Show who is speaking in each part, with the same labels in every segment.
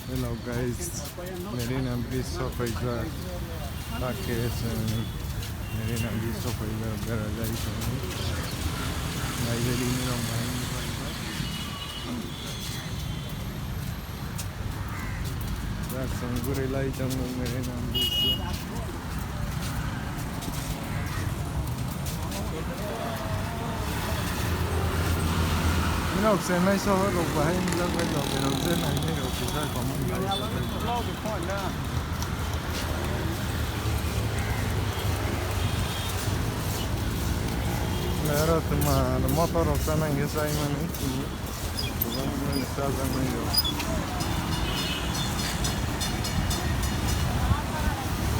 Speaker 1: Hello guys, Marina Beach Sofaiza Package Marina Beach Sofaiza Garajai Library ni Ramayan Sangure Light on Marina Beach se mai so ro ba hin la ba lo pero se na ni ro que sa como la ra tuma la motor o sa na nge sa ima ni tu ba ni sa za ni yo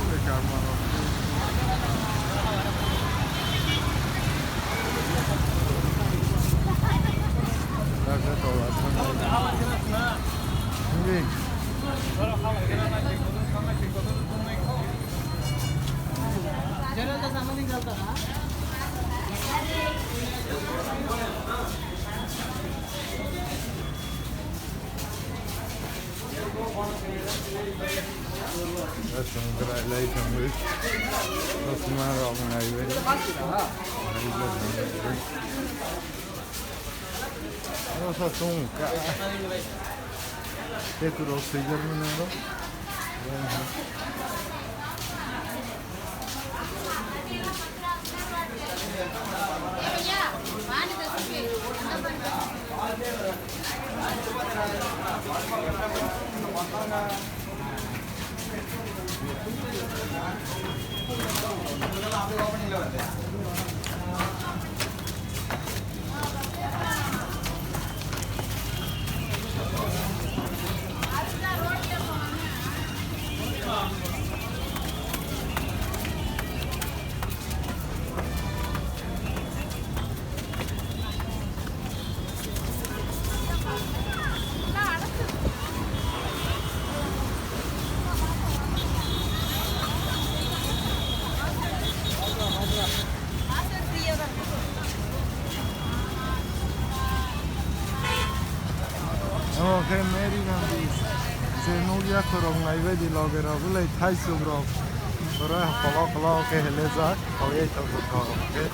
Speaker 1: le karma ro That's all right. That's some great light on this. That's my wrong highway. Nossa, som, cara. Petrol seja mineiro. Okay, Mary Gandhi. Se non riesco a vedi loggerò, lei fai su bro. Però è che le sa, poi è tutto ok.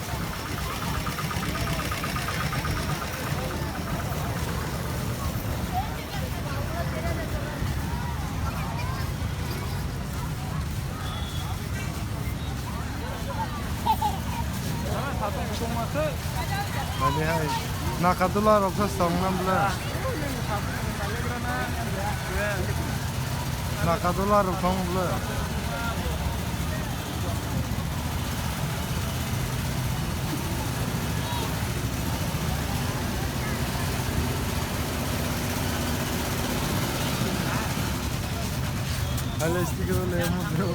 Speaker 1: Hadi hay. Nakadılar o kız tamamlar. Nakadılar o tamamlar. Hala istiyor le mutlu.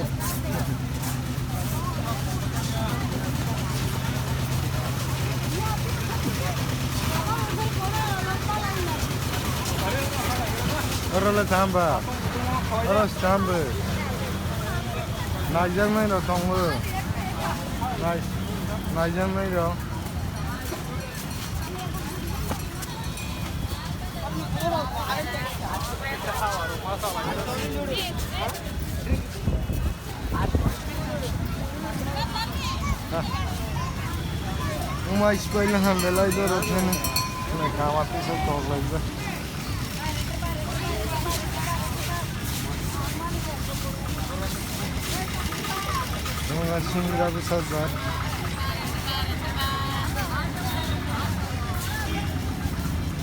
Speaker 1: Orale tamba. Orale tamba. Najang mai lo tonglu. Najang mai lo. Umay spoil na ham belai do rotne. Na kamati se to lagda. Mga singra ko sa bar.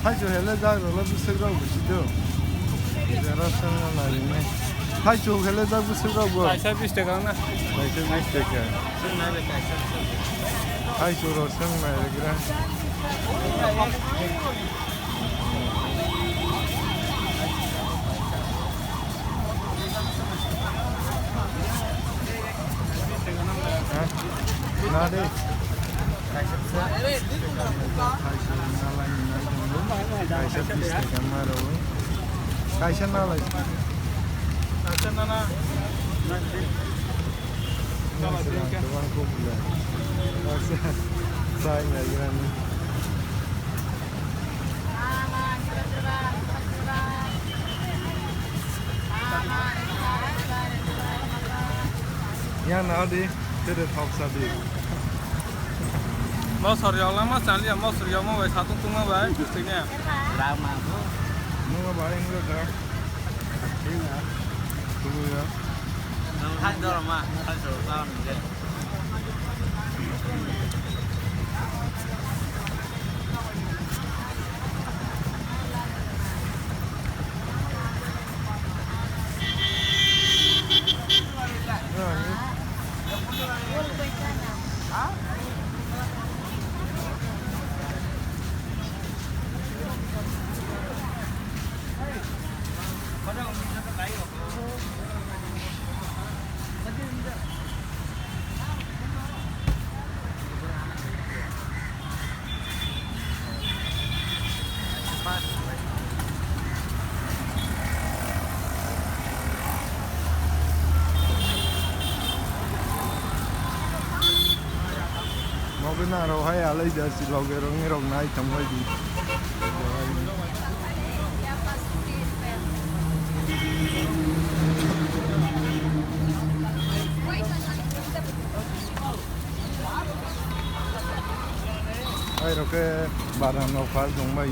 Speaker 1: Hajo hele da rola bu segra bu sido. Zara sana na ne. Hajo hele da bu segra bu.
Speaker 2: Aisa 20 টাকা না?
Speaker 1: Aisa 20 টাকা.
Speaker 2: Sen ne beklersin?
Speaker 1: Hajo rosen na gra. Nade. Kaisa 20 টাকা maro. Kaisa na lai.
Speaker 2: Kaisa na na.
Speaker 1: Tuan kumpul. Saya ngajaran. nhà nào đi thế để thọc sao đi
Speaker 2: Mau sờ riau lắm, sáng liền mau sờ riau mau về sao tung tung mau về, thế nè.
Speaker 3: Rau mà bố.
Speaker 1: nó bảo anh được hả
Speaker 3: Đi nữa.
Speaker 1: tụi nữa
Speaker 3: Hai đứa mà, hai đứa rau này.
Speaker 1: nó bên nào rồi hay là lấy giờ xịt lầu cái rong này trong cái gì hay rồi cái bà làm nó phải dùng mấy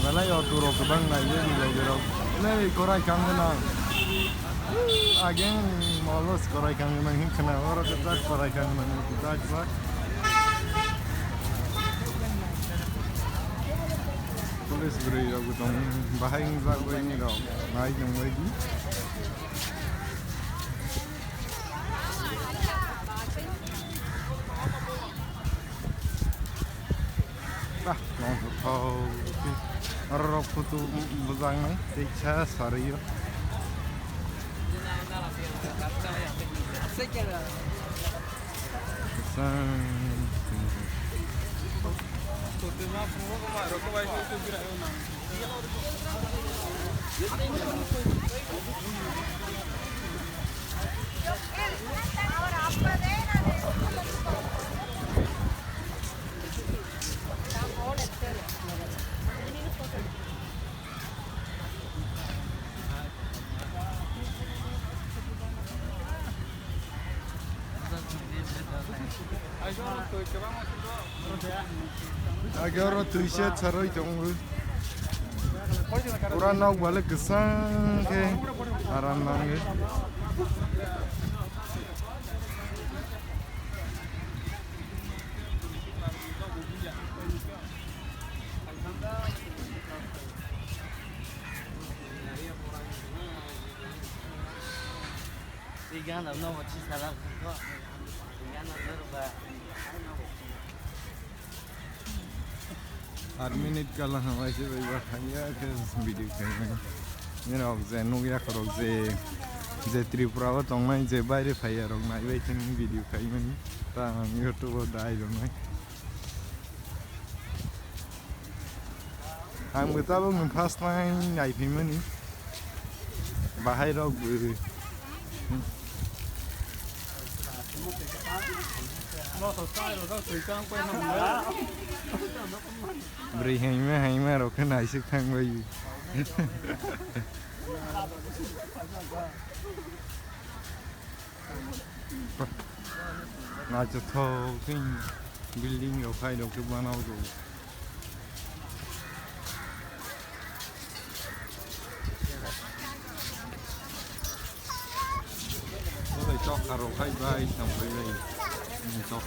Speaker 1: mà lấy ở tủ rồi cái băng này với gì là rồi này có ai căng cái nào again malos có ai căng cái này cái nào ở cái rác có ai căng cái này cái rác Tulis beri aku tong bahing zak ini dong, naik yang lagi. Ah, nong tau, arok putu buzang nih, tikcha sariyo.
Speaker 2: Tụi nó không có mà rồi có bay tôi kia lại nào.
Speaker 1: Agar tu iset sarai tong Orang nak balik kesang ke aram nangge.
Speaker 3: Tiga nak no macam salam kau. Tiga nak berubah.
Speaker 1: 8 minit kalah hawai se bai khaya ke video kai ni rok je nugia krok je tripura wa tongnai je baire phaya rok nai bai thing video kai mani ta youtube dai rok nai ang beta bang first time ngai phi mani bahai rok
Speaker 2: Nó sờ sai rồi, nó sờ trang quay nằm nữa.
Speaker 1: beri hay mà rồi cái này sức thăng bây là cho thô cái building rồi khai được cái ban đầu rồi nó lại cho cả rồi khai bay trong cái này cho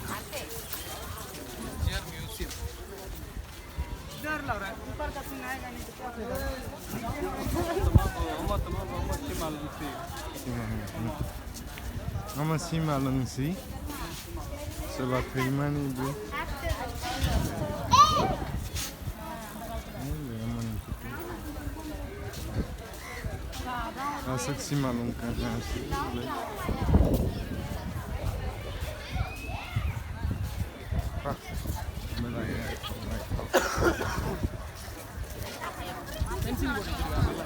Speaker 2: Dar lah orang. ऊपर का scene आएगा नहीं तो क्या होगा? Tama si malam si.
Speaker 1: Nama si malang si sebab firman ibu asak si malung kan si
Speaker 2: Pencil boleh juga.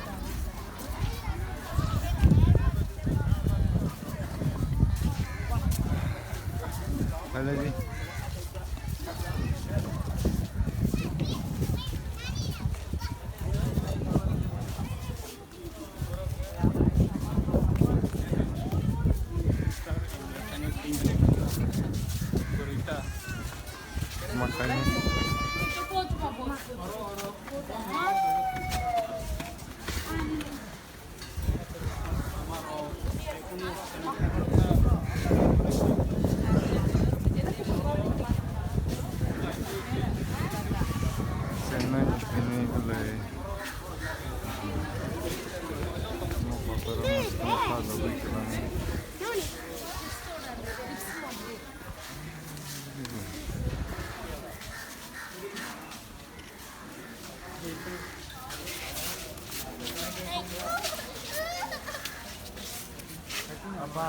Speaker 1: Ada di காரில் போய்க்கலாம்.
Speaker 3: அப்பா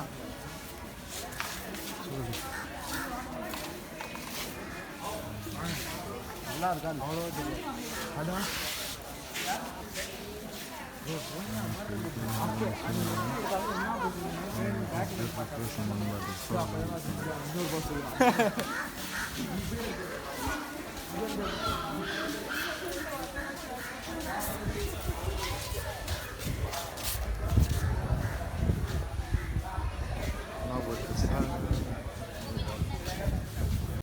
Speaker 3: நல்லா இருக்கா அவ்வளோ தெரியும் அதான்